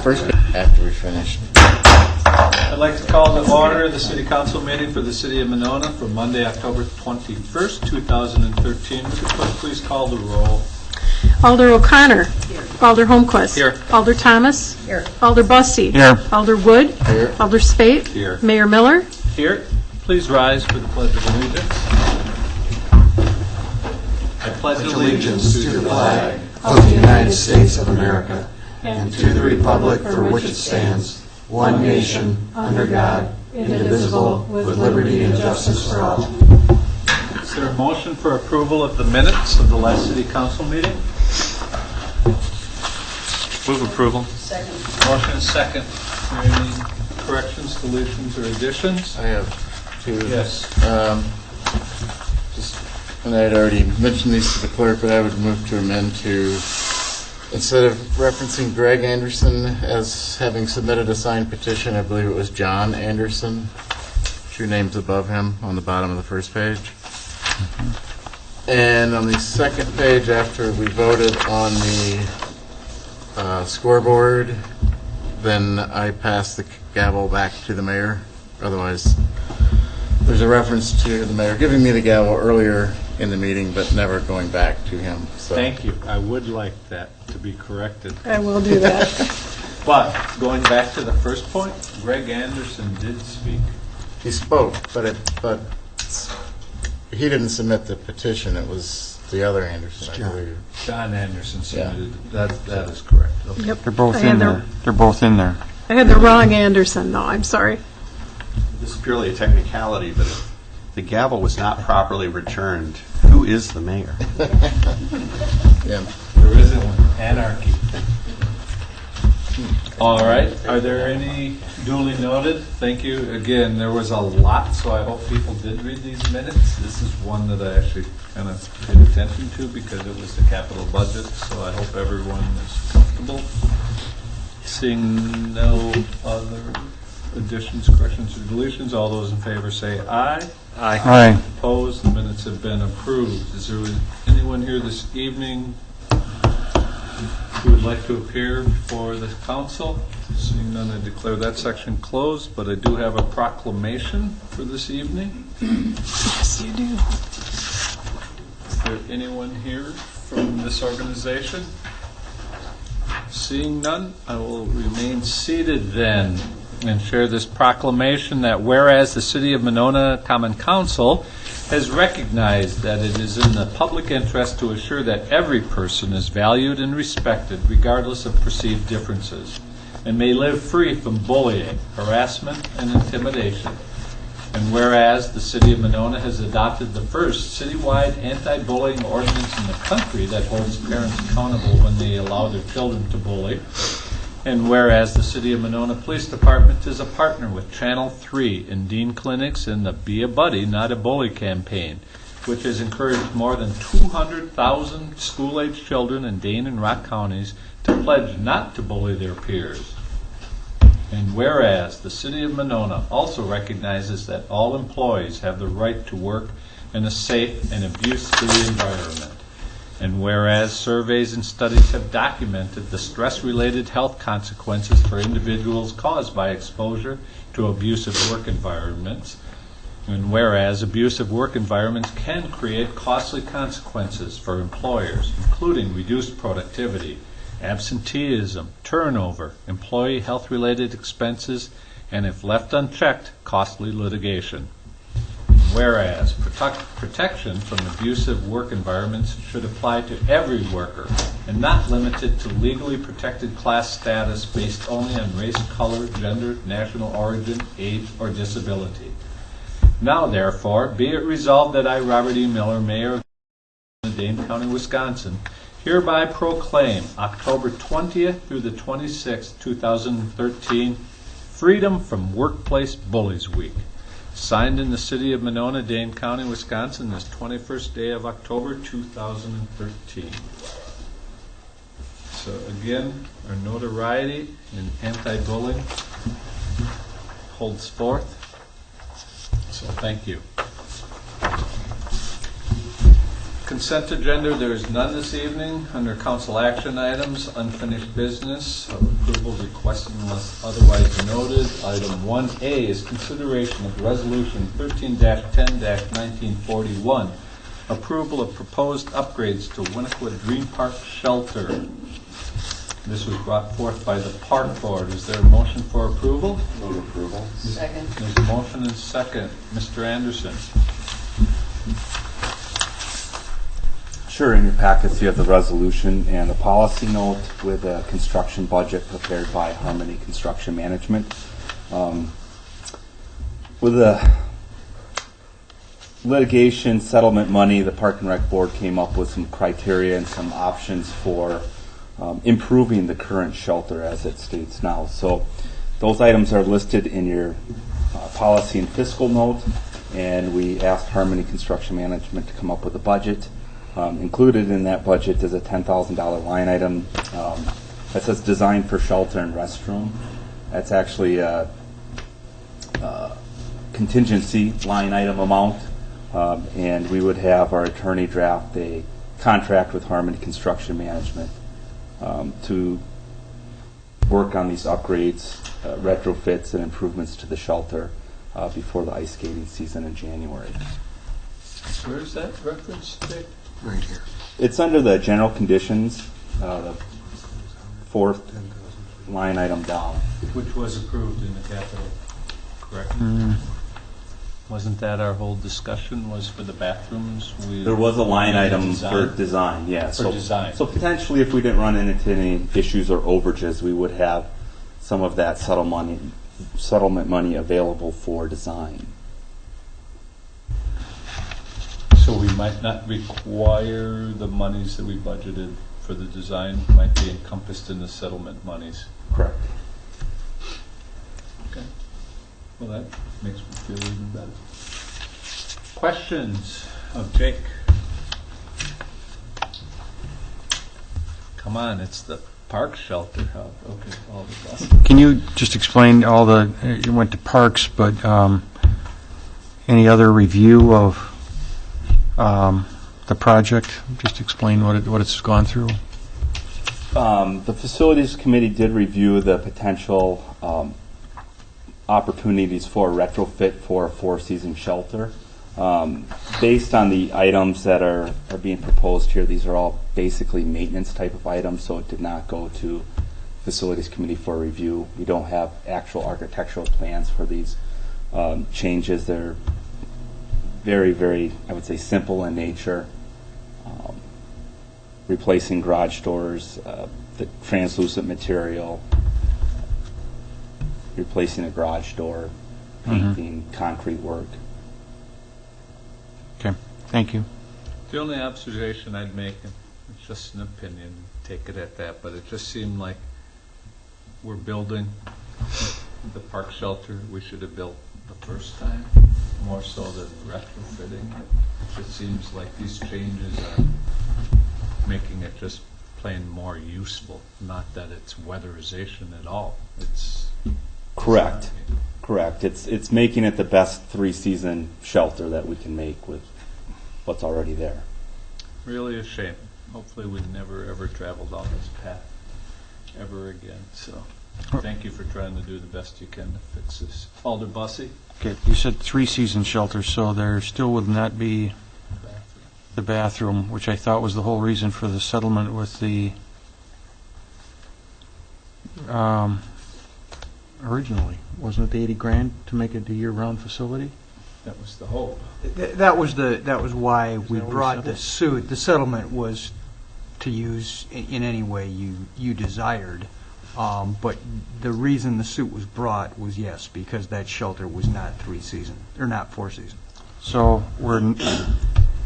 First, after we finish. I'd like to call to order the City Council meeting for the City of Monona for Monday, October 21st, 2013. Would the clerk please call the roll? Alder O'Connor. Here. Alder Holmquist. Here. Alder Thomas. Here. Alder Busty. Here. Alder Wood. Here. Alder Spate. Here. Mayor Miller. Here. Please rise for the Pledge of Allegiance. I pledge allegiance to the flag of the United States of America and to the republic for which it stands, one nation, under God, indivisible, with liberty and justice for all. Is there a motion for approval of the minutes of the last City Council meeting? Move approval. Second. Motion is second. Are there any corrections, deletions, or additions? I have two. Yes. And I had already mentioned these to the clerk, but I would move to amend to, instead of referencing Greg Anderson as having submitted a signed petition, I believe it was John Anderson, 2 names above him on the bottom of the first page. And on the second page, after we voted on the scoreboard, then I passed the gavel back to the mayor. Otherwise, there's a reference to the mayor giving me the gavel earlier in the meeting, but never going back to him. So. Thank you. I would like that to be corrected. I will do that. But going back to the first point, Greg Anderson did speak. He spoke, but he didn't submit the petition. It was the other Anderson, I believe. John Anderson submitted it. That is correct. Okay. Yep. They're both in there. They're both in there. I had the wrong Anderson, though. I'm sorry. This is purely a technicality, but if the gavel was not properly returned, who is the mayor? Yeah. There isn't one. Anarchy. All right. Are there any duly noted? Thank you. Again, there was a lot, so I hope people did read these minutes. This is one that I actually kind of paid attention to because it was the capital budget, so I hope everyone is comfortable. Seeing no other additions, corrections, or deletions, all those in favor say aye. Aye. Aye. Opposed? The minutes have been approved. Is there anyone here this evening who would like to appear before the council? Seeing none, I declare that section closed, but I do have a proclamation for this evening. Yes, you do. Is there anyone here from this organization? Seeing none, I will remain seated then and share this proclamation that whereas the City of Monona Common Council has recognized that it is in the public interest to assure that every person is valued and respected regardless of perceived differences and may live free from bullying, harassment, and intimidation. And whereas the City of Monona has adopted the first citywide anti-bullying ordinance in the country that holds parents accountable when they allow their children to bully. And whereas the City of Monona Police Department is a partner with Channel 3 and Dean Clinics in the Be a Buddy, Not a Bully campaign, which has encouraged more than 200,000 school-age children in Dane and Rock counties to pledge not to bully their peers. And whereas the City of Monona also recognizes that all employees have the right to work in a safe and abuse-free environment. And whereas surveys and studies have documented the stress-related health consequences for individuals caused by exposure to abusive work environments, and whereas abusive work environments can create costly consequences for employers, including reduced productivity, absenteeism, turnover, employee health-related expenses, and if left unchecked, costly litigation. Whereas protection from abusive work environments should apply to every worker and not limited to legally protected class status based only on race, color, gender, national origin, age, or disability. Now, therefore, be it resolved that I, Robert E. Miller, Mayor of Dane County, Wisconsin, hereby proclaim October 20th through the 26th, 2013, Freedom from Workplace Bullies Week. Signed in the City of Monona, Dane County, Wisconsin, this 21st day of October 2013. So again, our notoriety in anti-bullying holds forth. So thank you. Consent agenda, there is none this evening. Under council action items, unfinished business of approval requested unless otherwise noted. Item 1A is consideration of resolution 13-10-1941, approval of proposed upgrades to Winnequa Dream Park Shelter. This was brought forth by the Park Board. Is there a motion for approval? Move approval. Second. There's a motion and second. Mr. Anderson. Sure, in your packets you have the resolution and the policy note with a construction budget prepared by Harmony Construction Management. With the litigation settlement money, the Park and Rec Board came up with some criteria and some options for improving the current shelter as it states now. So those items are listed in your policy and fiscal note, and we asked Harmony Construction Management to come up with a budget. Included in that budget is a $10,000 line item that says design for shelter and restroom. That's actually a contingency line item amount, and we would have our attorney draft a contract with Harmony Construction Management to work on these upgrades, retrofits, and improvements to the shelter before the ice skating season in January. Where is that reference, Dick? Right here. It's under the general conditions, the fourth line item down. Which was approved in the capital, correct? Wasn't that our whole discussion, was for the bathrooms? There was a line item Design? for design, yeah. For design. So potentially, if we didn't run into any issues or overages, we would have some of that settlement money available for design. So we might not require the monies that we budgeted for the design might be encompassed in the settlement monies. Correct. Okay. Well, that makes me feel even better. Questions of Jake? Come on, it's the park shelter. Okay, all the bus. Can you just explain all the, you went to parks, but any other review of the project? Just explain what it's gone through. The facilities committee did review the potential opportunities for a retrofit for a four-season shelter. Based on the items that are being proposed here, these are all basically maintenance type of items, so it did not go to facilities committee for review. We don't have actual architectural plans for these changes. They're very, very, I would say, simple in nature. Replacing garage doors, the translucent material, replacing a garage door, painting, concrete work. Okay, thank you. The only observation I'd make, and it's just an opinion, take it at that, but it just seemed like we're building the park shelter we should have built the first time, more so than retrofitting it. It just seems like these changes are making it just plain more useful, not that it's weatherization at all. It's Correct. Correct. It's making it the best three-season shelter that we can make with what's already there. really a shame. Hopefully we never ever travel down this path ever again. So thank you for trying to do the best you can to fix this. Alder Bussey? Okay, you said three-season shelters, so there still would not be the bathroom, which I thought was the whole reason for the settlement with the originally. Wasn't it the 80 grand to make it a year-round facility? That was the hope. That was why we that what we brought the settled? suit. The settlement was to use in any way you desired. But the reason the suit was brought was, yes, because that shelter was not 3-season, or not 4-season. So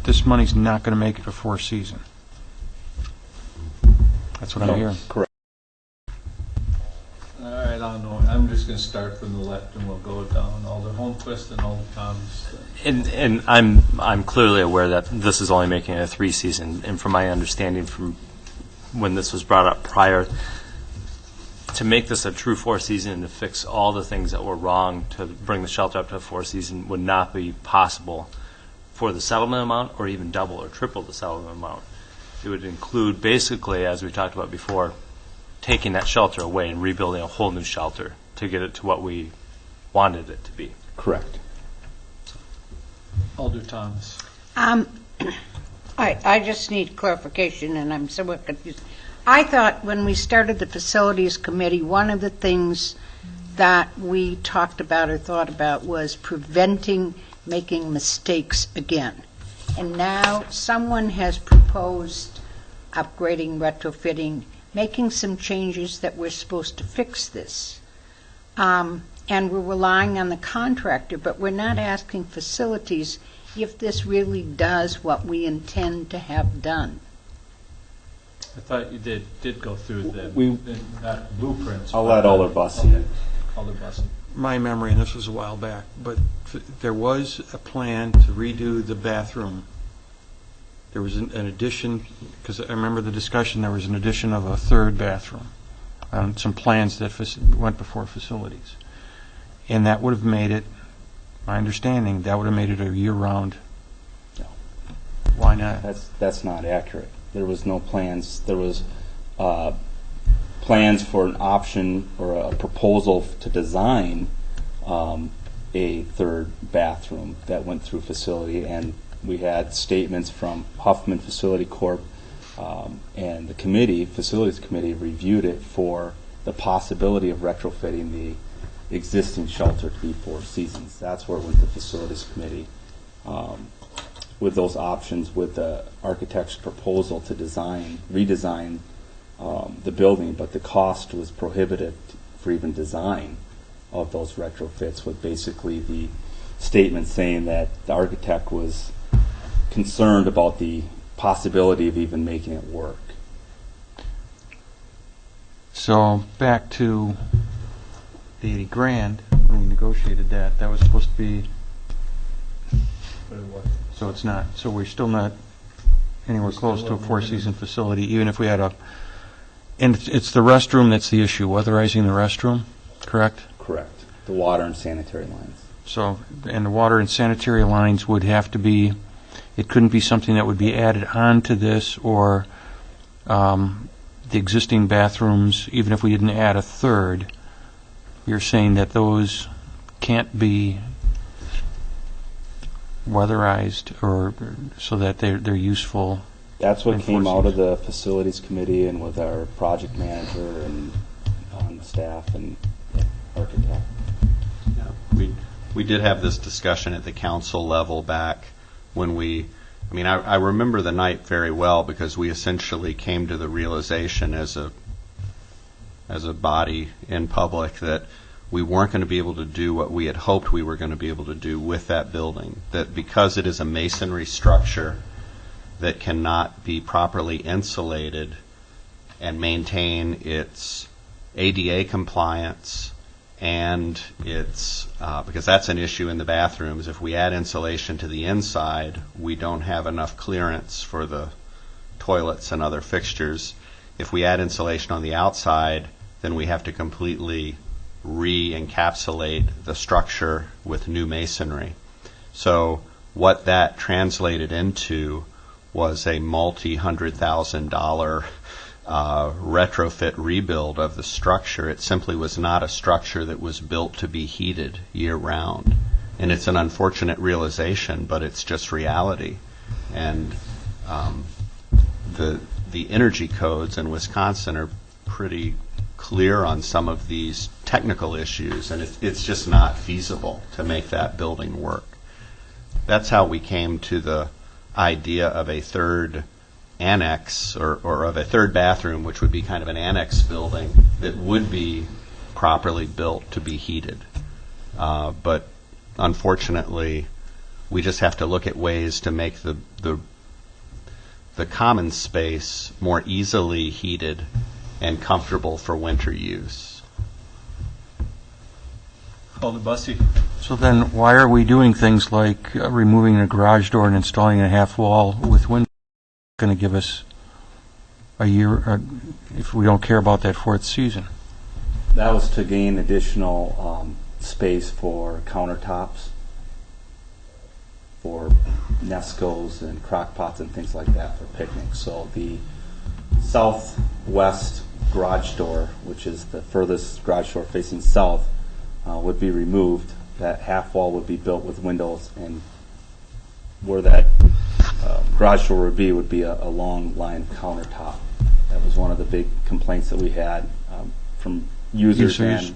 this money's not going to make it a 4-season. That's what I'm hearing. Correct. All right, I'm just going to start from the left and we'll go down. Alder Holmquist and Alder Thomas. And I'm clearly aware that this is only making it a 3-season, and from my understanding from when this was brought up prior, to make this a true 4-season and to fix all the things that were wrong to bring the shelter up to a 4-season would not be possible for the settlement amount, or even double or triple the settlement amount. It would include basically, as we talked about before, taking that shelter away and rebuilding a whole new shelter to get it to what we wanted it to be. Correct. Alder Thomas. I just need clarification, and I'm somewhat confused. I thought when we started the facilities committee, one of the things that we talked about or thought about was preventing making mistakes again. And now someone has proposed upgrading, retrofitting, making some changes that we're supposed to fix this. And we're relying on the contractor, but we're not asking facilities if this really does what we intend to have done. I thought you did go through We- that blueprints. I'll let Alder Bussey. Okay. Alder Bussey. My memory, and this was a while back, but there was a plan to redo the bathroom. There was an addition, because I remember the discussion, there was an addition of a third bathroom on some plans that went before facilities. And that would have made it, my understanding, that would have made it a year-round. No. Why not? That's not accurate. There was no plans. There was plans for an option or a proposal to design a third bathroom that went through facility, and we had statements from Huffman Facility Corp. And the committee, facilities committee, reviewed it for the possibility of retrofitting the existing shelter to be 4 seasons. That's where it went to facilities committee with those options, with the architect's proposal to redesign the building, but the cost was prohibitive for even design of those retrofits, with basically the statement saying that the architect was concerned about the possibility of even making it work. So back to the 80 grand, when we negotiated that, that was supposed to be, so it's not, so we're still not anywhere close to a 4-season facility, even if we had and it's the restroom that's the issue, weatherizing the restroom, correct? Correct. The water and sanitary lines. So, and the water and sanitary lines would have to be, it couldn't be something that would be added on to this, or the existing bathrooms, even if we didn't add a third. You're saying that those can't be weatherized, or so that they're useful. That's what came out of Enforcement. the facilities committee, and with our project manager and staff and architect. Yeah, we did have this discussion at the council level back when I remember the night very well, because we essentially came to the realization as a body in public that we weren't going to be able to do what we had hoped we were going to be able to do with that building, that because it is a masonry structure that cannot be properly insulated and maintain its ADA compliance, and it's because that's an issue in the bathrooms. If we add insulation to the inside, we don't have enough clearance for the toilets and other fixtures. If we add insulation on the outside, then we have to completely re-encapsulate the structure with new masonry. So what that translated into was a multi-$100,000 retrofit rebuild of the structure. It simply was not a structure that was built to be heated year-round. And it's an unfortunate realization, but it's just reality. And the energy codes in Wisconsin are pretty clear on some of these technical issues, and it's just not feasible to make that building work. That's how we came to the idea of a third annex, or of a third bathroom, which would be kind of an annex building that would be properly built to be heated. But unfortunately, we just have to look at ways to make the common space more easily heated and comfortable for winter use. Alder Bussey. So then, why are we doing things like removing a garage door and installing a half wall with windows? Going to give us a year, if we don't care about that 4th season? That was to gain additional space for countertops for Nescos and crock pots and things like that for picnics. So the southwest garage door, which is the furthest garage door facing south, would be removed. That half wall would be built with windows, and where that garage door would be a long line countertop. That was one of the big complaints that we had from users.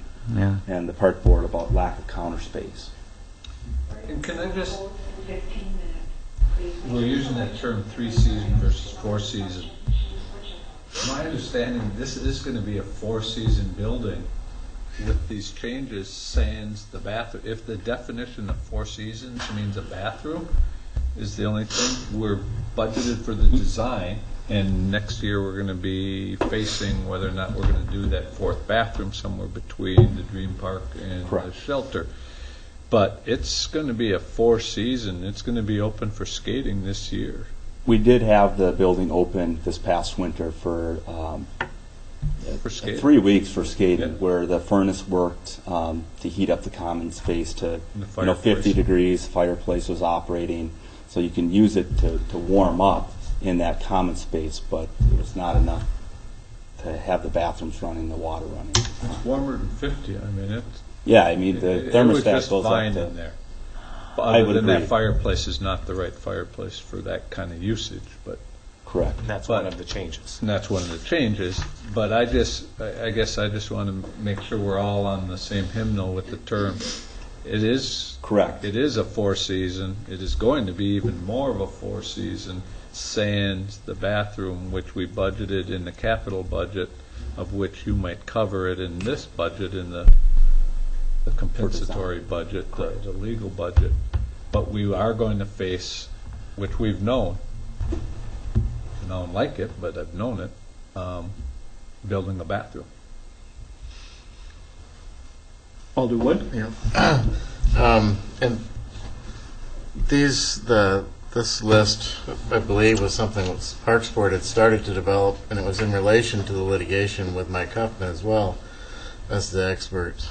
And the park board about lack of counter space. And can I just, we're using that term 3-season versus 4-season. My understanding, this is going to be a 4-season building with these changes, sans the bathroom. If the definition of 4 seasons means a bathroom is the only thing, we're budgeted for the design, and next year we're going to be facing whether or not we're going to do that 4th bathroom somewhere between the Dream Park and the shelter. But it's going to be a 4-season. It's going to be open for skating this year. We did have the building open this past winter for skating? 3 weeks for skating, where the furnace worked to heat up the common space to 50 degrees. Fireplace was operating, so you can use it to warm up in that common space, but it was not enough to have the bathrooms running, the water running. It's warmer than 50. I mean, the thermostat goes fine up to. in there. I Other would than agree. that fireplace is not the right fireplace for that kind of usage, but Correct. And that's one of the changes. and that's one of the changes. But I guess I just want to make sure we're all on the same hymnal with the term. It is Correct. It is a 4-season. It is going to be even more of a 4-season, sans the bathroom, which we budgeted in the capital budget, of which you might cover it in this budget, in the compensatory budget, the legal budget. But we are going to face, which we've known, and I don't like it, but I've known it, building a bathroom. Alder Wood? Yeah. And this list, I believe, was something that Parks Board had started to develop, and it was in relation to the litigation with Mike Huffman as well as the expert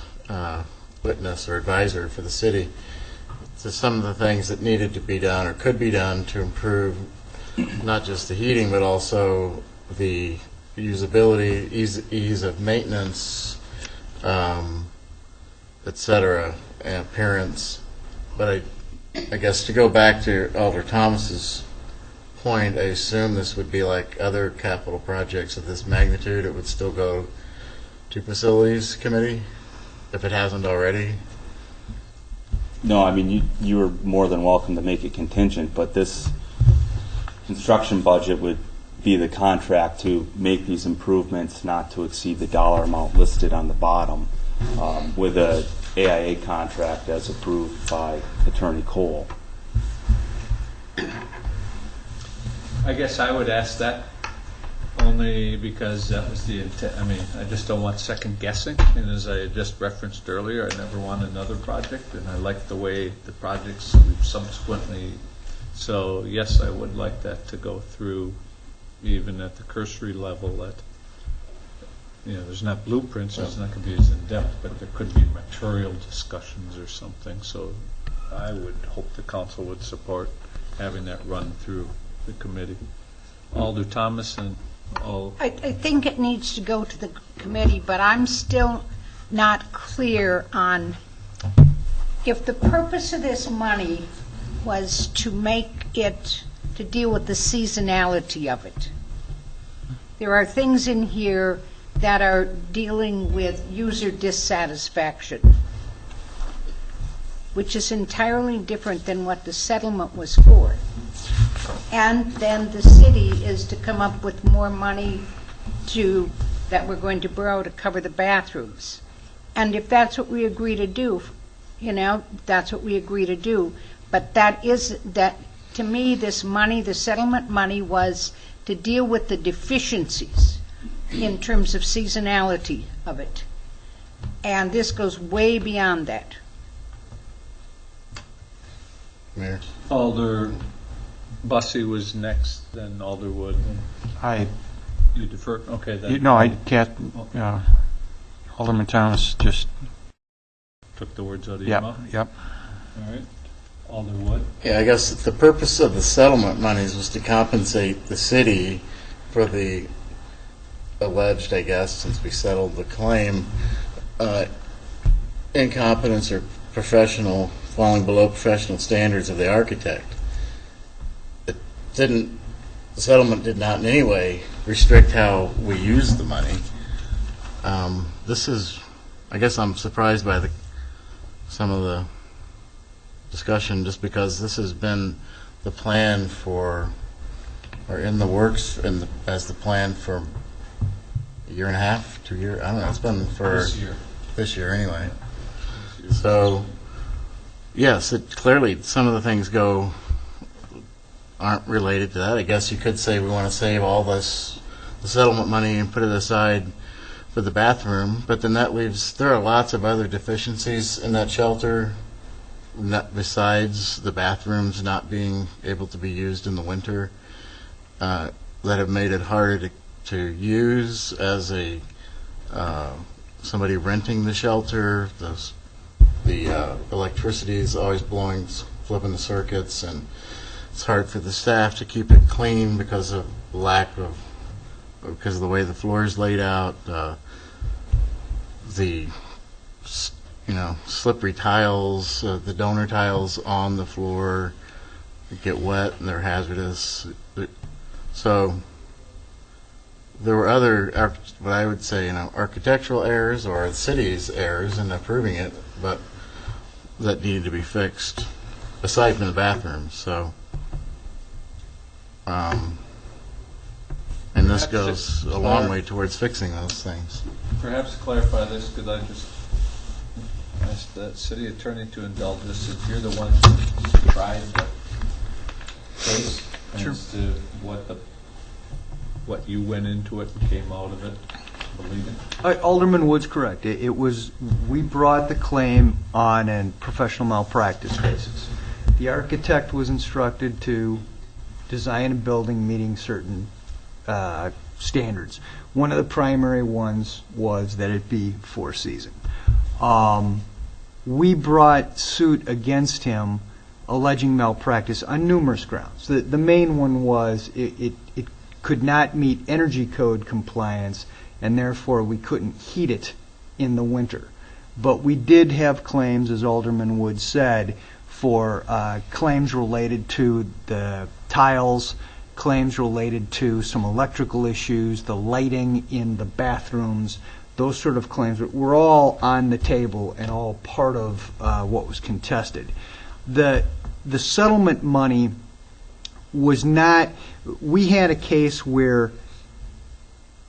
witness or advisor for the city. So some of the things that needed to be done or could be done to improve not just the heating, but also the usability, ease of maintenance, et cetera, and appearance. But I guess to go back to Alder Thomas's point, I assume this would be like other capital projects of this magnitude. It would still go to Facilities Committee if it hasn't already. No, I mean, you are more than welcome to make it contingent, but this construction budget would be the contract to make these improvements not to exceed the dollar amount listed on the bottom, with a AIA contract as approved by Attorney Cole. I guess I would ask that only because that was the intent. I mean, I just don't want second guessing. And as I just referenced earlier, I never want another project, and I like the way the projects we've subsequently. So yes, I would like that to go through, even at the cursory level. That there's not blueprints. It's not going to be as in depth, but there could be material discussions or something. So I would hope the council would support having that run through the committee. Alder Thomas and all. I think it needs to go to the committee, but I'm still not clear on if the purpose of this money was to make it, to deal with the seasonality of it. There are things in here that are dealing with user dissatisfaction, which is entirely different than what the settlement was for. And then the city is to come up with more money that we're going to borrow to cover the bathrooms. And if that's what we agree to do, that's what we agree to do. But that to me, this money, the settlement money, was to deal with the deficiencies in terms of seasonality of it. And this goes way beyond that. Mayor? Alder Bussey was next, then Alder Wood. You defer? Okay, then. Alderman Thomas just, Took the words out of your mouth? yep. All right. Alderwood? Yeah, I guess the purpose of the settlement monies was to compensate the city for the alleged, I guess, since we settled the claim, incompetence or falling below professional standards of the architect. The settlement did not in any way restrict how we use the money. I guess I'm surprised by some of the discussion, just because this has been the plan or in the works as the plan for a year and a half, 2 years. I don't know. It's been for this year anyway. So, yes, clearly some of the things aren't related to that. I guess you could say we want to save all the settlement money and put it aside for the bathroom, but then that leaves, there are lots of other deficiencies in that shelter besides the bathrooms not being able to be used in the winter that have made it harder to use as somebody renting the shelter. The electricity is always flipping the circuits, and it's hard for the staff to keep it clean because of the way the floor is laid out. The slippery tiles, the donor tiles on the floor get wet and they're hazardous. So there were other, what I would say, architectural errors or the city's errors in approving it, but that needed to be fixed aside from the bathrooms. So, and this goes a long way towards fixing those things. Perhaps to clarify this, could I just ask the city attorney to indulge us, since you're the one who tried the case, Sure. as to what you went into it and came out of it believing? Alderman Wood's correct. We brought the claim on a professional malpractice basis. The architect was instructed to design a building meeting certain standards. One of the primary ones was that it be four-season. We brought suit against him alleging malpractice on numerous grounds. The main one was it could not meet energy code compliance, and therefore we couldn't heat it in the winter. But we did have claims, as Alderman Wood said, for claims related to the tiles, claims related to some electrical issues, the lighting in the bathrooms. Those sort of claims were all on the table and all part of what was contested. The settlement money was not. We had a case where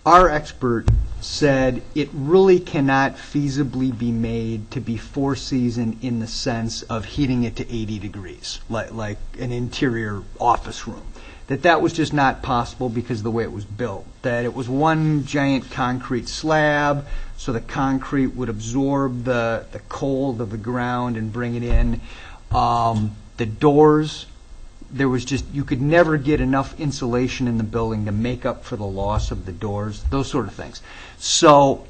our expert said it really cannot feasibly be made to be four-season in the sense of heating it to 80 degrees, like an interior office room. That was just not possible because of the way it was built. That it was one giant concrete slab, so the concrete would absorb the cold of the ground and bring it in. The doors, you could never get enough insulation in the building to make up for the loss of the doors, those sort of things. So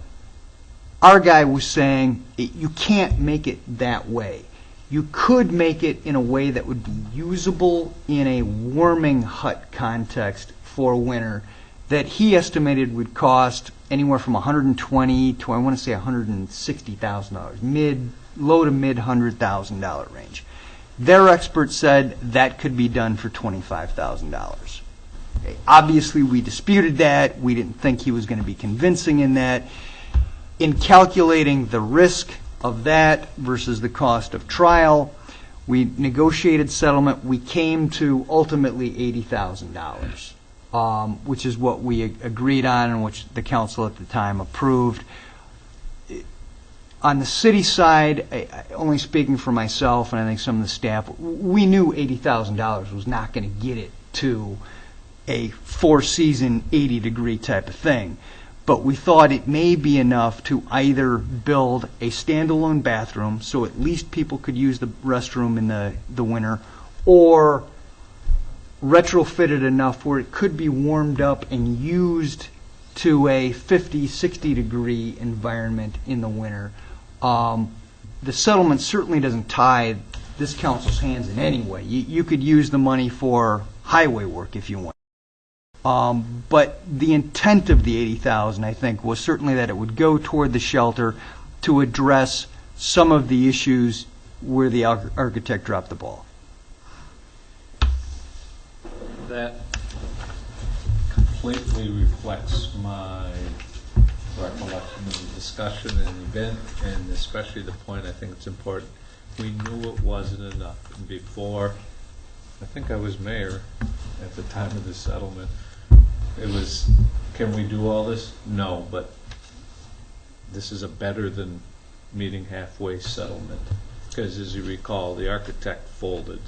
our guy was saying, you can't make it that way. You could make it in a way that would be usable in a warming hut context for winter that he estimated would cost anywhere from $120,000 to, I want to say, $160,000, low to mid $100,000 range. Their expert said that could be done for $25,000. Obviously, we disputed that. We didn't think he was going to be convincing in that. In calculating the risk of that versus the cost of trial, we negotiated settlement. We came to ultimately $80,000, which is what we agreed on and which the council at the time approved. On the city side, only speaking for myself and I think some of the staff, we knew $80,000 was not going to get it to a four-season 80-degree type of thing. But we thought it may be enough to either build a standalone bathroom so at least people could use the restroom in the winter, or retrofit it enough where it could be warmed up and used to a 50, 60-degree environment in the winter. The settlement certainly doesn't tie this council's hands in any way. You could use the money for highway work if you want. But the intent of the 80,000, I think, was certainly that it would go toward the shelter to address some of the issues where the architect dropped the ball. That completely reflects my recollection of the discussion and event, and especially the point I think it's important. We knew it wasn't enough before. I think I was mayor at the time of the settlement. It was, can we do all this? No, but this is a better than meeting halfway settlement. Because as you recall, the architect folded.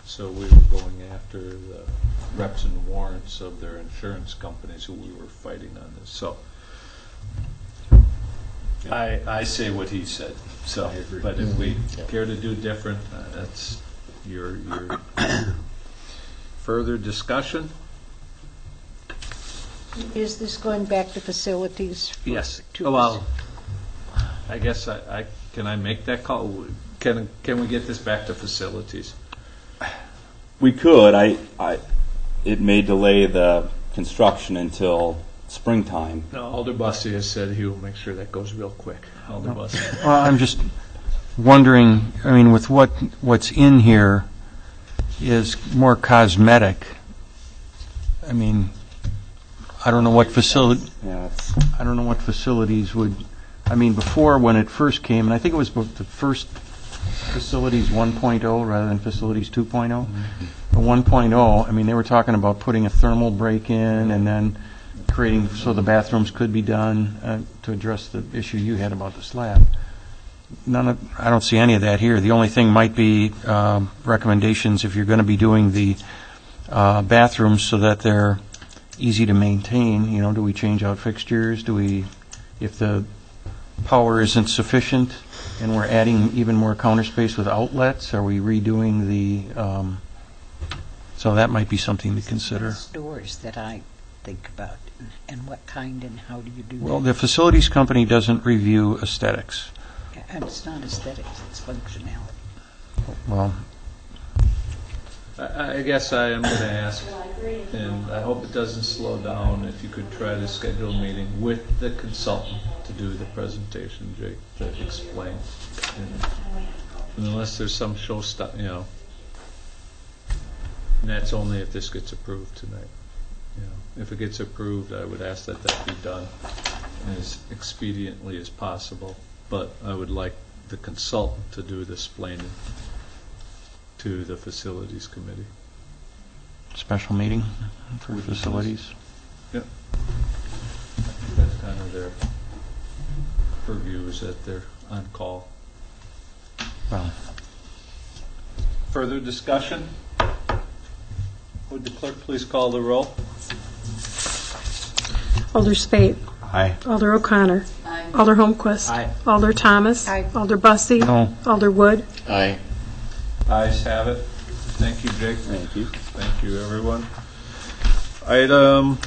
So we were going after the reps and warrants of their insurance companies who we were fighting on this. So I say what he said. So, but if we care to do different, that's your further discussion. Is this going back to facilities? Yes. Well, I guess can I make that call? Can we get this back to facilities? We could. It may delay the construction until springtime. No, Alder Bussey has said he will make sure that goes real quick. Alder Bussey. Well, I'm just wondering, I mean, with what's in here is more cosmetic. I mean, I don't know what facilities would, I mean, before when it first came, and I think it was the first Facilities 1.0 rather than Facilities 2.0. The 1.0, I mean, they were talking about putting a thermal break in and then creating so the bathrooms could be done to address the issue you had about the slab. I don't see any of that here. The only thing might be recommendations if you're going to be doing the bathrooms so that they're easy to maintain. You know, do we change out fixtures? If the power isn't sufficient and we're adding even more counter space with outlets, are we redoing the, so that might be something to consider. Doors that I think about, and what kind and how do you do Well, that? the facilities company doesn't review aesthetics. And it's not aesthetics, it's functionality. Well, I guess I am going to ask, and I hope it doesn't slow down, if you could try to schedule a meeting with the consultant to do the presentation, Jake, to explain. And unless there's some show stuff, you know, and that's only if this gets approved tonight. You know, if it gets approved, I would ask that be done as expediently as possible. But I would like the consultant to do the explaining to the facilities committee. special meeting for facilities. Yep. That's kind of their purview, is that they're on call. Well, Further discussion? Would the clerk please call the roll? Alder Spate. Aye. Alder O'Connor. Alder Holmquist. Aye. Alder Thomas. Aye. Alder Bussey. No. Alder Wood. Aye. Ayes have it. Thank you, Jake. Thank you. Thank you, everyone. Item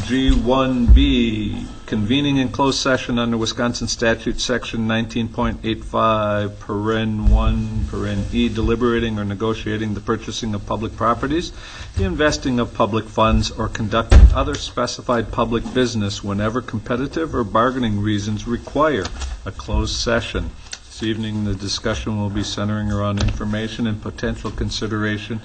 G1B, convening in closed session under Wisconsin Statute Section 19.85, paren 1, paren E, deliberating or negotiating the purchasing of public properties, the investing of public funds, or conducting other specified public business whenever competitive or bargaining reasons require a closed session. This evening, the discussion will be centering around information and potential consideration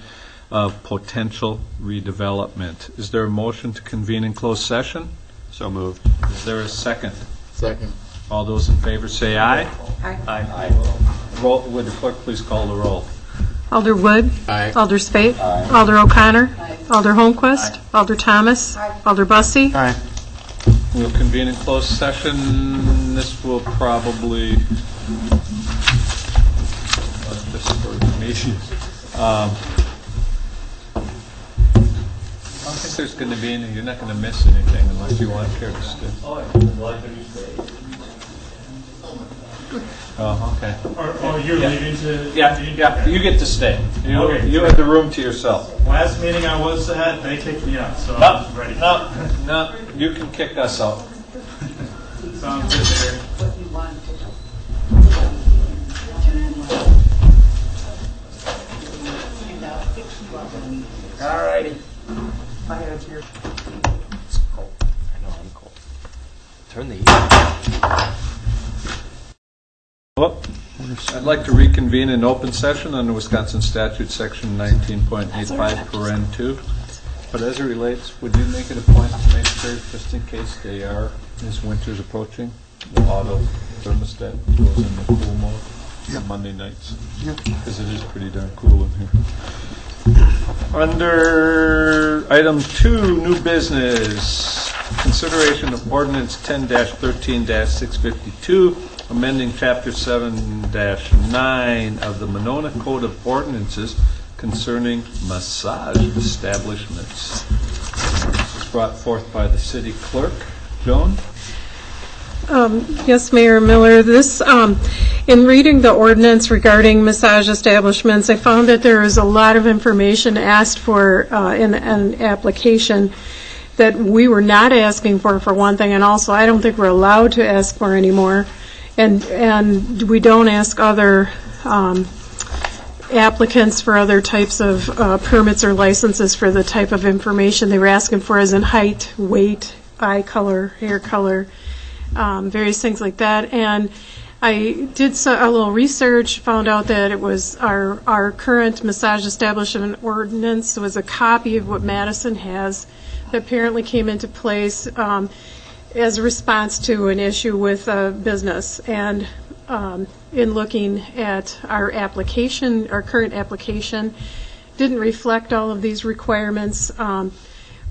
of potential redevelopment. Is there a motion to convene in closed session? So moved. Is there a second? Second. All those in favor say aye. Aye. Aye. Roll, would the clerk please call the roll? Alder Wood. Aye. Alder Spate. Alder O'Connor. Alder Holmquist. Alder Thomas. Alder Bussey. aye. We'll convene in closed session. This will probably, just for the meeting. I don't think there's going to be any, you're not going to miss anything unless you want to care to stay. Oh, okay. Or you're leaving to... Yeah, you get to stay. Okay. You have the room to yourself. Last meeting I was at, they kicked me out, so No, I'm ready. no, you can kick us out. Sounds good there. All righty. I have here. It's cold. I know, I'm cold. Turn the heat. Well, I'd like to reconvene in open session under Wisconsin Statute Section 19.85, paren 2. But as it relates, would you make it a point to make sure, just in case they are, as winter's approaching, the auto thermostat goes into cool mode on Monday nights? Because it is pretty darn cool in here. Under item 2, new business, consideration of ordinance 10-13-652, amending chapter 7-9 of the Monona Code of Ordinances concerning massage establishments. This is brought forth by the city clerk. Joan? Yes, Mayor Miller, this, in reading the ordinance regarding massage establishments, I found that there is a lot of information asked for in an application that we were not asking for one thing, and also I don't think we're allowed to ask for anymore. And we don't ask other applicants for other types of permits or licenses for the type of information they were asking for, as in height, weight, eye color, hair color, various things like that. And I did a little research, found out that it was our current massage establishment ordinance was a copy of what Madison has that apparently came into place as a response to an issue with a business. And in looking at our application, our current application didn't reflect all of these requirements.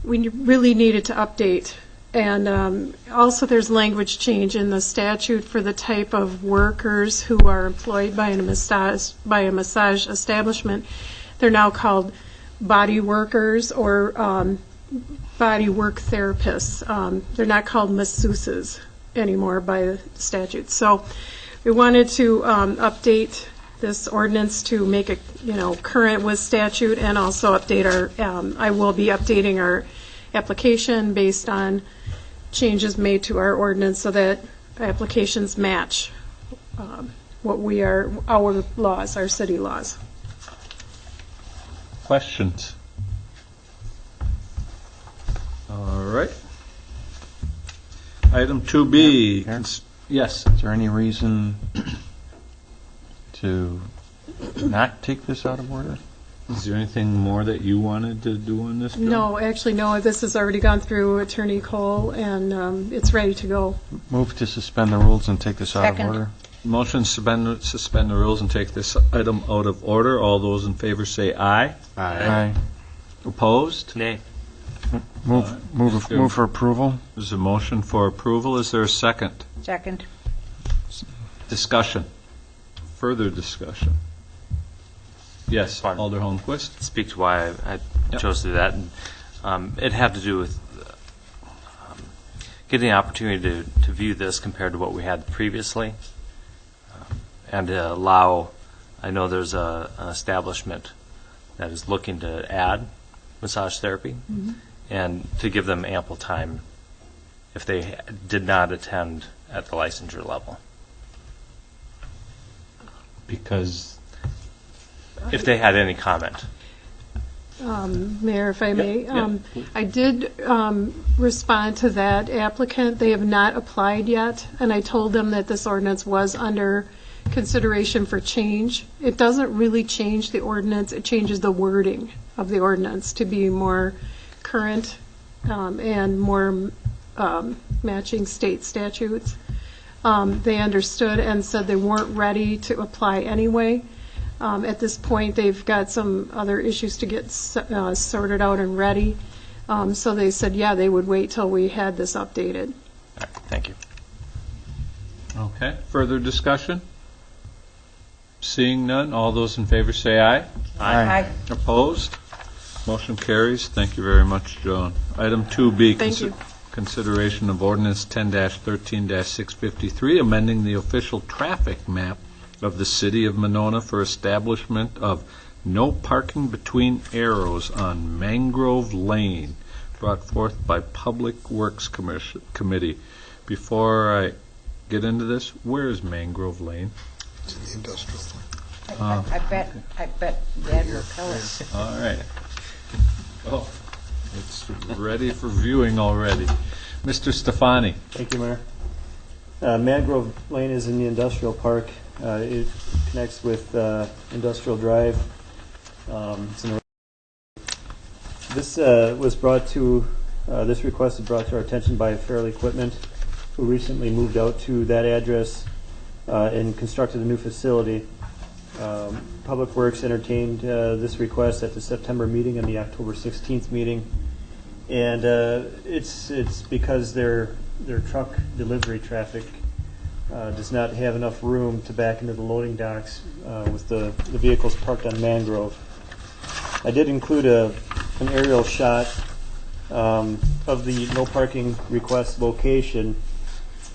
We really needed to update. And also there's language change in the statute for the type of workers who are employed by a massage establishment. They're now called body workers or body work therapists. They're not called masseuses anymore by the statute. So we wanted to update this ordinance to make it, current with statute, and also update our. I will be updating our application based on changes made to our ordinance so that applications match what we are, our laws, our city laws. Questions? All right. Item 2B. Yes. Is there any reason to not take this out of order? Is there anything more that you wanted to do on this, Joe? No, actually, no. This has already gone through Attorney Cole, and it's ready to go. Move to suspend the rules and take this out Second. of order. Motion to suspend the rules and take this item out of order. All those in favor say aye. Aye. Opposed? Nay. Move for approval. There's a motion for approval. Is there a second? Second. Discussion. Further discussion. Yes, Fine. Alder Holmquist. Speak to why I chose to do that. And, it had to do with getting the opportunity to view this compared to what we had previously, and to allow. I know there's an establishment that is looking to add massage therapy, and to give them ample time if they did not attend at the licensure level. Because If they had any comment. Mayor, if I may, yeah. I did respond to that applicant. They have not applied yet, and I told them that this ordinance was under consideration for change. It doesn't really change the ordinance. It changes the wording of the ordinance to be more current and more matching state statutes. They understood and said they weren't ready to apply anyway. At this point, they've got some other issues to get sorted out and ready. So they said, yeah, they would wait till we had this updated. All right, thank you. Okay. Further discussion? Seeing none, all those in favor say aye. Aye. Opposed? Motion carries. Thank you very much, Joan. Item 2B. Thank you. Consideration of ordinance 10-13-653, amending the official traffic map of the city of Monona for establishment of no parking between arrows on Mangrove Lane, brought forth by Public Works Committee. Before I get into this, where is Mangrove Lane? It's in the industrial. I bet Dad will tell us. All right. Oh, it's ready for viewing already. Mr. Stefani. Thank you, Mayor. Mangrove Lane is in the industrial park. It connects with Industrial Drive. This was brought to, this request was brought to our attention by Fairleigh Equipment, who recently moved out to that address and constructed a new facility. Public Works entertained this request at the September meeting and the October 16th meeting. And it's because their truck delivery traffic does not have enough room to back into the loading docks with the vehicles parked on Mangrove. I did include an aerial shot of the no parking request location.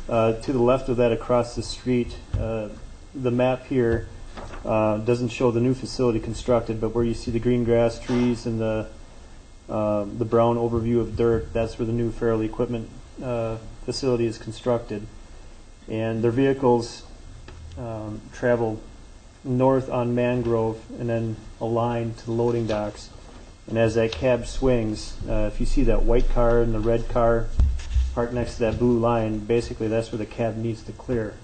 To the left of that across the street, the map here doesn't show the new facility constructed, but where you see the green grass, trees, and the brown overview of dirt, that's where the new Fairleigh Equipment facility is constructed. And their vehicles travel north on Mangrove and then align to the loading docks. And as that cab swings, if you see that white car and the red car parked next to that blue line, basically that's where the cab needs to clear.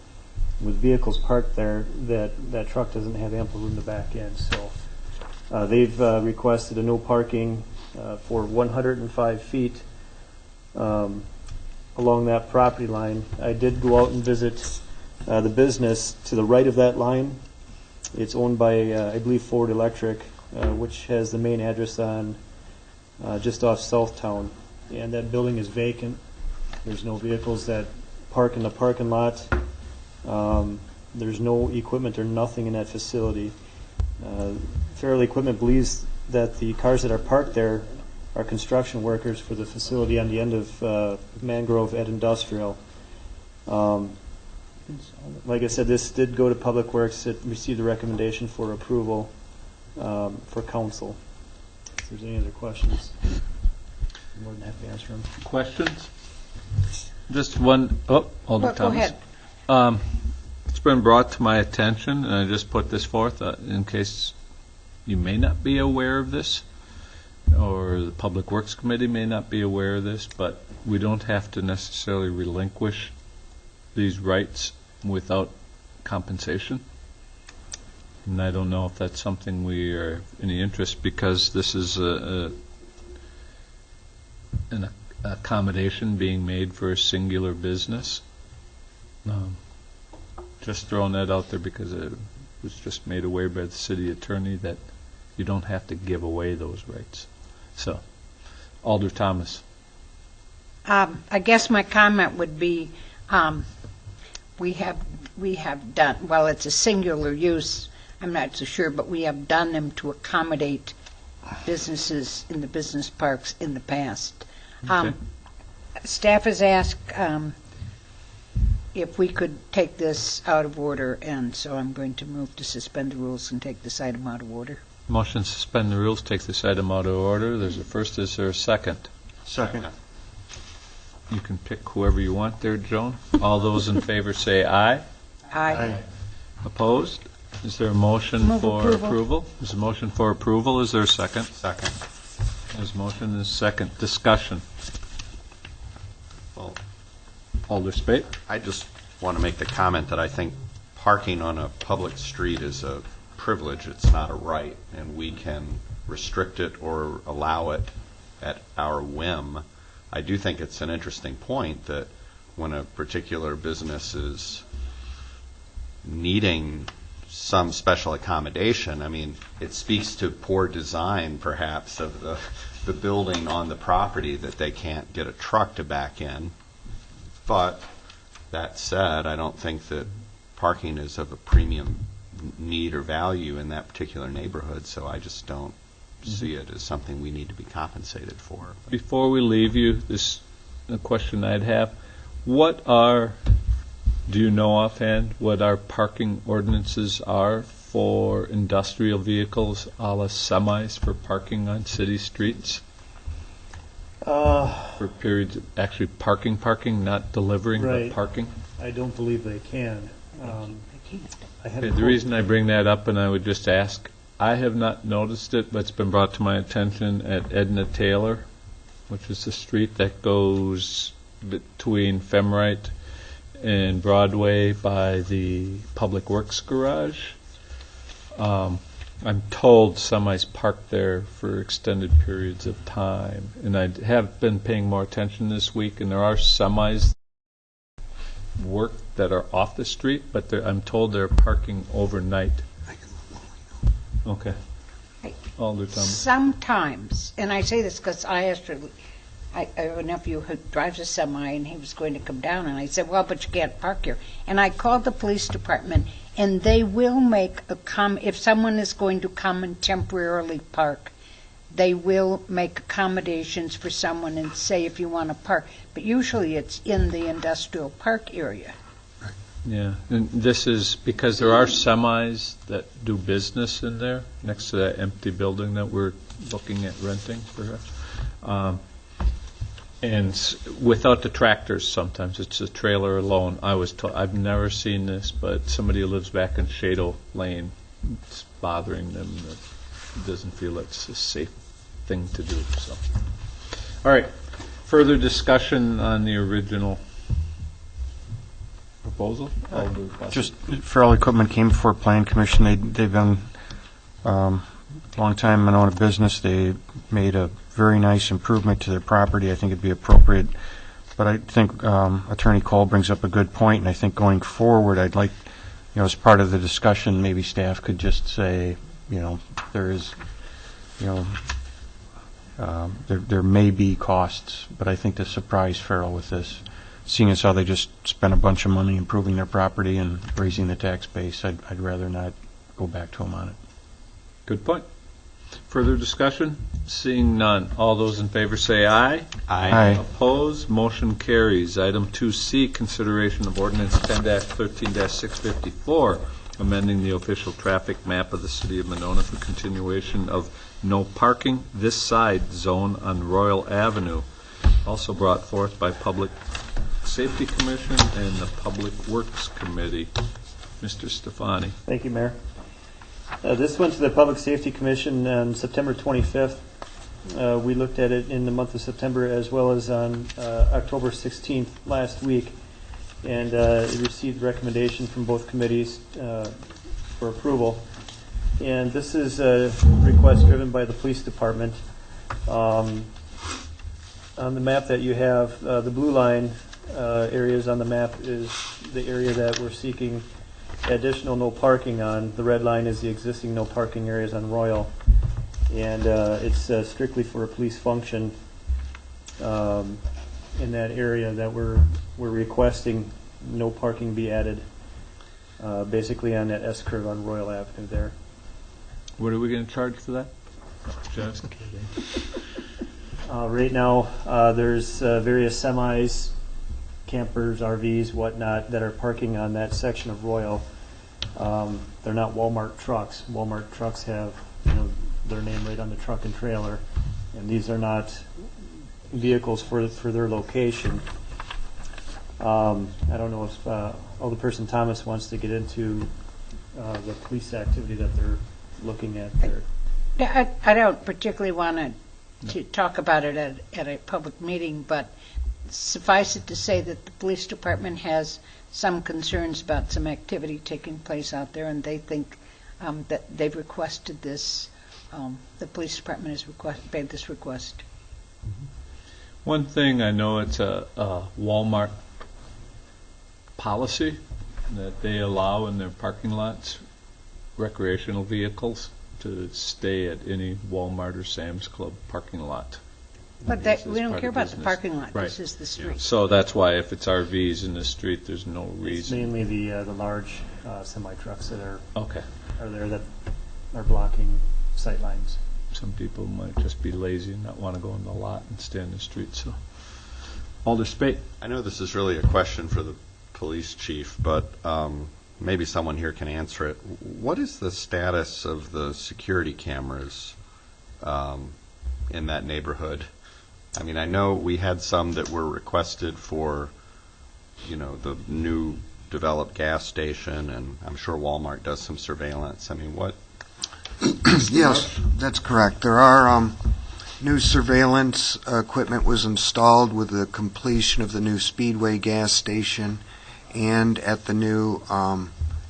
With vehicles parked there, that truck doesn't have ample room to back in. So they've requested a no parking for 105 feet along that property line. I did go out and visit the business to the right of that line. It's owned by, I believe, Ford Electric, which has the main address on just off Southtown. And that building is vacant. There's no vehicles that park in the parking lot. There's no equipment or nothing in that facility. Fairleigh Equipment believes that the cars that are parked there are construction workers for the facility on the end of Mangrove at Industrial. Like I said, this did go to Public Works. It received a recommendation for approval for council. If there's any other questions, I'm more than happy to answer them. Questions? Just one. Oh, Alder Thomas. Go ahead. It's been brought to my attention, and I just put this forth in case you may not be aware of this, or the Public Works Committee may not be aware of this, but we don't have to necessarily relinquish these rights without compensation. And I don't know if that's something we are in the interest, because this is an accommodation being made for a singular business. Just throwing that out there because it was just made aware by the city attorney that you don't have to give away those rights. So, Alder Thomas. I guess my comment would be, we have done, well, it's a singular use, I'm not so sure, but we have done them to accommodate businesses in the business parks in the past. Okay. Staff has asked if we could take this out of order, and so I'm going to move to suspend the rules and take this item out of order. Motion to suspend the rules, take this item out of order. There's a first. Is there a second? Second. You can pick whoever you want there, Joan. All those in favor say aye. Aye. Opposed? Is there a motion Move for approval. approval? There's a motion for approval. Is there a second? Second. There's a motion and a second. Discussion. Well, Alder Spate. I just want to make the comment that I think parking on a public street is a privilege. It's not a right, and we can restrict it or allow it at our whim. I do think it's an interesting point that when a particular business is needing some special accommodation, I mean, it speaks to poor design, perhaps, of the building on the property that they can't get a truck to back in. But that said, I don't think that parking is of a premium need or value in that particular neighborhood, so I just don't see it as something we need to be compensated for. Before we leave you, this a question I'd have. Do you know offhand what our parking ordinances are for industrial vehicles a la semis for parking on city streets? For periods, actually parking, not delivering, Right. but parking? I don't believe they can. I had Okay, a the quote. reason I bring that up, and I would just ask, I have not noticed it, but it's been brought to my attention at Edna Taylor, which is the street that goes between Femrite and Broadway by the Public Works Garage. I'm told semis park there for extended periods of time, and I have been paying more attention this week, and there are semis work that are off the street, but I'm told they're parking overnight. Okay. Right. All the time. Sometimes, and I say this because I have a nephew who drives a semi, and he was going to come down, and I said, well, but you can't park here. And I called the police department, and they will make if someone is going to come and temporarily park, they will make accommodations for someone and say if you want to park. But usually it's in the industrial park area. Yeah, and this is because there are semis that do business in there next to that empty building that we're looking at renting, perhaps. Without the tractors, sometimes it's a trailer alone. I've never seen this, but somebody who lives back in Shado Lane, it's bothering them. That doesn't feel it's a safe thing to do. So, all right. Further discussion on the original proposal? Just Feral Equipment came before Plan Commission. They've been long time Monona business. They made a very nice improvement to their property. I think it'd be appropriate. But I think Attorney Cole brings up a good point, and I think going forward, I'd like, as part of the discussion, maybe staff could just say, there is, there may be costs, but I think to surprise Feral with this, seeing as how they just spent a bunch of money improving their property and raising the tax base, I'd rather not go back to them on it. Good point. Further discussion? Seeing none. All those in favor say aye. Aye. Opposed? Motion carries. Item 2C, consideration of ordinance 10-13-654, amending the official traffic map of the City of Monona for continuation of no parking this side zone on Royal Avenue. Also brought forth by Public Safety Commission and the Public Works Committee. Mr. Stefani. Thank you, Mayor. This went to the Public Safety Commission on September 25th. We looked at it in the month of September as well as on October 16th last week, and it received recommendation from both committees for approval. And this is a request driven by the police department. On the map that you have, the blue line areas on the map is the area that we're seeking additional no parking on. The red line is the existing no parking areas on Royal, and it's strictly for a police function in that area that we're requesting no parking be added, basically on that S curve on Royal Avenue there. What are we going to charge for that? Just kidding. Right now, there's various semis, campers, RVs, whatnot, that are parking on that section of Royal. They're not Walmart trucks. Walmart trucks have their name right on the truck and trailer, and these are not vehicles for their location. I don't know if Alderperson Thomas wants to get into the police activity that they're looking at there. I don't particularly want to talk about it at a public meeting, but suffice it to say that the police department has some concerns about some activity taking place out there, and they think that they've requested this. The police department has made this request. One thing I know, it's a Walmart policy that they allow in their parking lots recreational vehicles to stay at any Walmart or Sam's Club parking lot. But we don't care about the parking lot. Right. This is the street. So that's why if it's RVs in the street, there's no It's reason. mainly the large semi trucks that are Okay. there that are blocking sight lines. Some people might just be lazy and not want to go in the lot and stay in the street. So, Alder Spate. I know this is really a question for the police chief, but maybe someone here can answer it. What is the status of the security cameras in that neighborhood? I mean, I know we had some that were requested for, the new developed gas station, and I'm sure Walmart does some surveillance. I mean, what? Yes, that's correct. There are new surveillance equipment was installed with the completion of the new Speedway gas station and at the new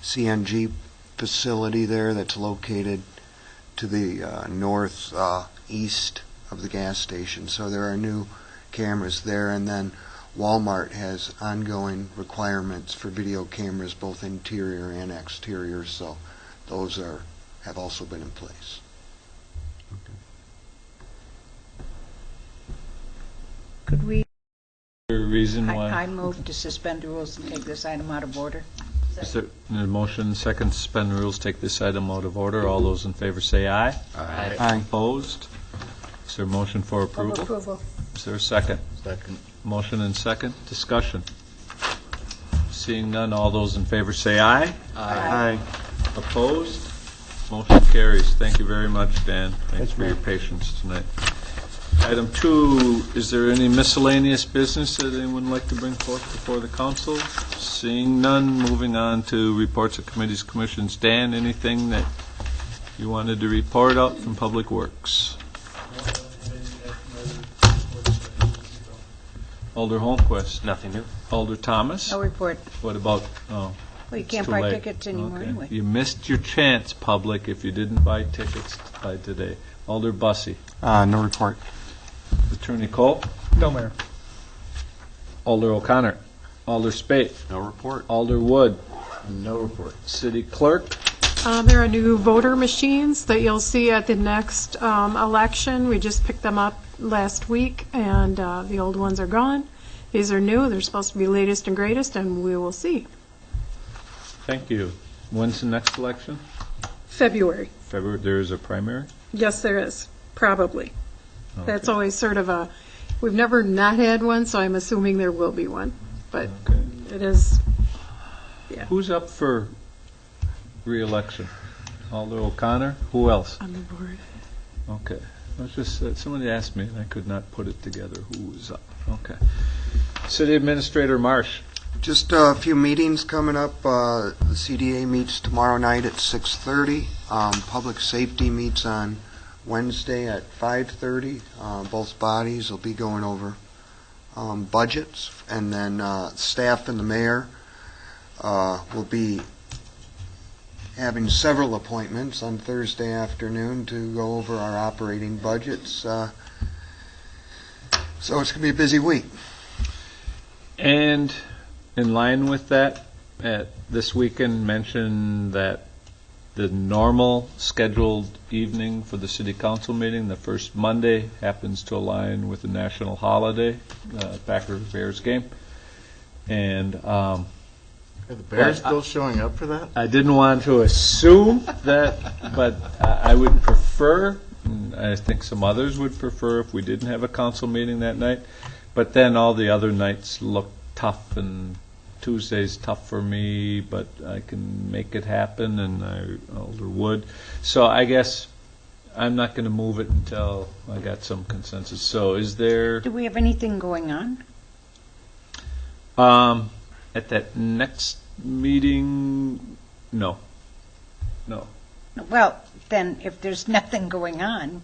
CNG facility there that's located to the northeast of the gas station. So there are new cameras there, and then Walmart has ongoing requirements for video cameras, both interior and exterior, so those have also been in place. Could we, Reason why? I move to suspend the rules and take this item out of order. Is there a motion, second, suspend the rules, take this item out of order? All those in favor say aye. Aye. Aye. Opposed? Is there a motion for approval? Approval. Is there a second? Second. Motion and second. Discussion. Seeing none, all those in favor say aye. Aye. Opposed? Motion carries. Thank you very much, Dan. Thanks for your patience tonight. Item 2, is there any miscellaneous business that anyone would like to bring forth before the council? Seeing none, moving on to reports of committees, commissions. Dan, anything that you wanted to report out from Public Works? Alder Holmquist. Nothing new. Alder Thomas. No report. What about, Well, you it's can't too buy late. tickets anymore Okay. anyway. You missed your chance, public, if you didn't buy tickets by today. Alder Bussey. No report. Attorney Cole. No, Mayor. Alder O'Connor. Alder Spate. No report. Alder Wood. No report. City Clerk. There are new voter machines that you'll see at the next election. We just picked them up last week, and the old ones are gone. These are new. They're supposed to be latest and greatest, and we will see. Thank you. When's the next election? February. February. There is a primary? Yes, there is. Probably. That's Okay. always sort of a, we've never not had one, so I'm assuming there will be one. But Okay. it is, Who's up for re-election? Alder O'Connor? Who else? on the board. Okay. I was just, somebody asked me, and I could not put it together. Who was up? Okay. City Administrator Marsh. Just a few meetings coming up. The CDA meets tomorrow night at 6:30. Public Safety meets on Wednesday at 5:30. Both bodies will be going over budgets, and then staff and the mayor will be having several appointments on Thursday afternoon to go over our operating budgets. So it's going to be a busy week. And in line with that, at this weekend mentioned that the normal scheduled evening for the city council meeting, the first Monday, happens to align with the national holiday, Packers-Bears game. And Are the Bears still showing up for that? I didn't want to assume that, but I would prefer, and I think some others would prefer, if we didn't have a council meeting that night. But then all the other nights look tough, and Tuesday's tough for me, but I can make it happen, and Alder would. So I guess I'm not going to move it until I got some consensus. So is there, Do we have anything going on? at that next meeting, no. Well, then, if there's nothing going on,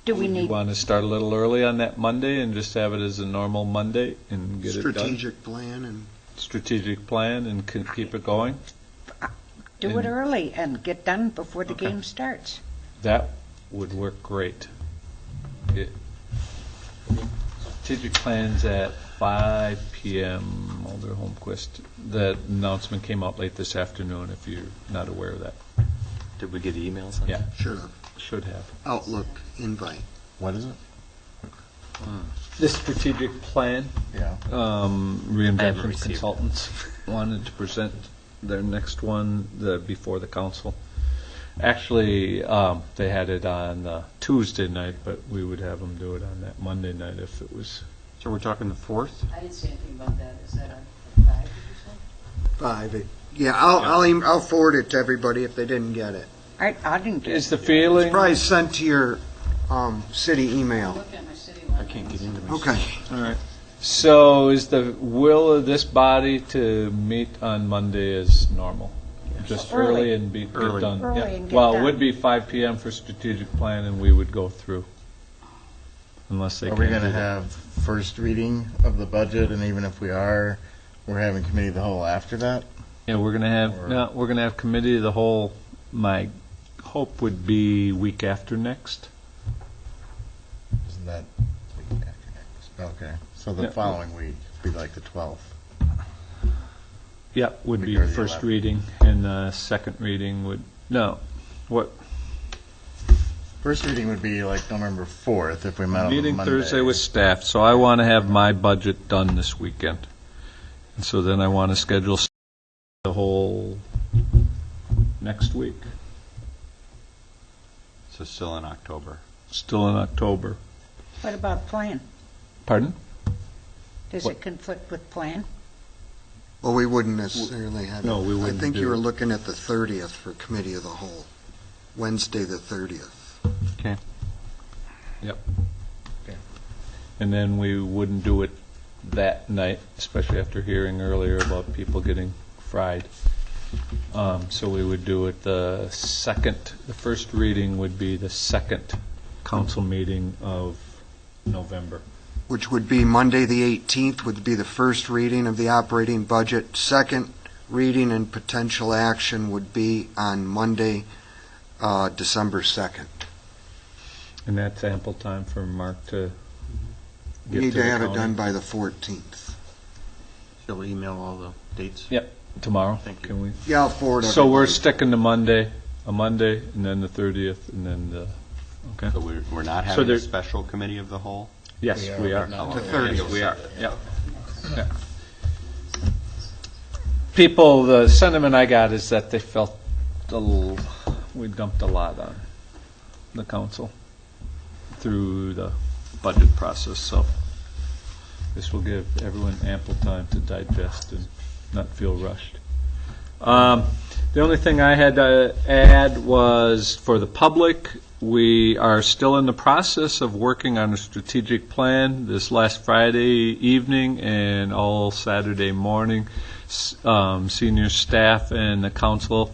do we You need, want to start a little early on that Monday and just have it as a normal Monday and get it done? Strategic plan and Strategic plan and keep it going? do it early and get done before the game starts? That would work great. Strategic plans at 5 p.m. Alder Holmquist. The announcement came out late this afternoon, if you're not aware of that. Did we get emails on Yeah, that? should have should have. Outlook invite. What is it? The strategic plan, Yeah. Reinvention received it. Consultants wanted to present their next one before the council. Actually, they had it on Tuesday night, but we would have them do it on that Monday night if it was. So we're talking the 4th? I didn't see anything about that. Is that on 5, did you say? 5. Yeah, I'll forward it to everybody if they didn't get it. I didn't get Is it. the feeling? Probably sent to your city email. Look at my city one. I can't get into my... Okay. All right. So is the will of this body to meet on Monday as normal? Just early and get done? Early Yeah. and get Well, it done. would be 5 PM for strategic plan, and we would go through. Unless they Are can't we do going to that. have first reading of the budget, and even if we are, we're having committee of the whole after that? Yeah, we're gonna have committee of the whole. My hope would be week after next. Isn't that week after next? Okay, so the Yeah. following week would be like the 12th. Yeah, would be Or the first 11th. reading, and the second reading would, no, what, First reading would be like November 4th if we met on meeting Monday. Thursday with staff, so I want to have my budget done this weekend. And so then I want to schedule the whole next week, So still in October. still in October. What about plan? Pardon? Does What? it conflict with plan? Well, we wouldn't necessarily have. No, we I wouldn't think do you were it. looking at the 30th for committee of the whole, Wednesday the 30th. Okay. Yep. Okay. And then we wouldn't do it that night, especially after hearing earlier about people getting fried. So we would do it the first reading would be the second council meeting of November. Which would be Monday, the 18th, would be the first reading of the operating budget. Second reading and potential action would be on Monday, December 2nd. And that's ample time for Mark to We get need to to the have it county. done by the 14th. She'll email all the dates. Yep, tomorrow. Thank you. Can we? Yeah, I'll forward So we're everybody. sticking to a Monday, and then the 30th, and then the, okay. So we're not So having there- a special committee of the whole? Yes, we are. not The 30th. We are, yeah. Yeah. People, the sentiment I got is that they felt we dumped a lot on the council through the budget process, so this will give everyone ample time to digest and not feel rushed. The only thing I had to add was for the public, we are still in the process of working on a strategic plan. This last Friday evening and all Saturday morning, senior staff and the council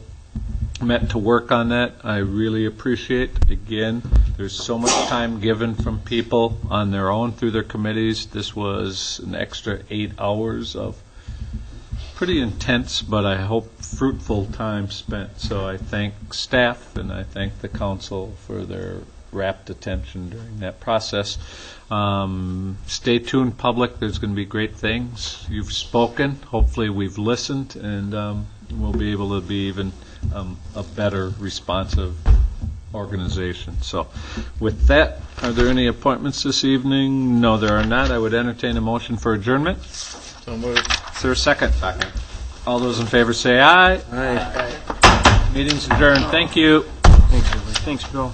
met to work on that. I really appreciate, again, there's so much time given from people on their own through their committees. This was an extra 8 hours of pretty intense, but I hope fruitful time spent. So I thank staff and I thank the council for their rapt attention during that process. Stay tuned, public. There's going to be great things. You've spoken. Hopefully we've listened, and we'll be able to be even a better responsive organization. So with that, are there any appointments this evening? No, there are not. I would entertain a motion for adjournment. So moved. Is there a second? Second. All those in favor say aye. Aye. Meeting's adjourned. Thank you. Thanks, Bill.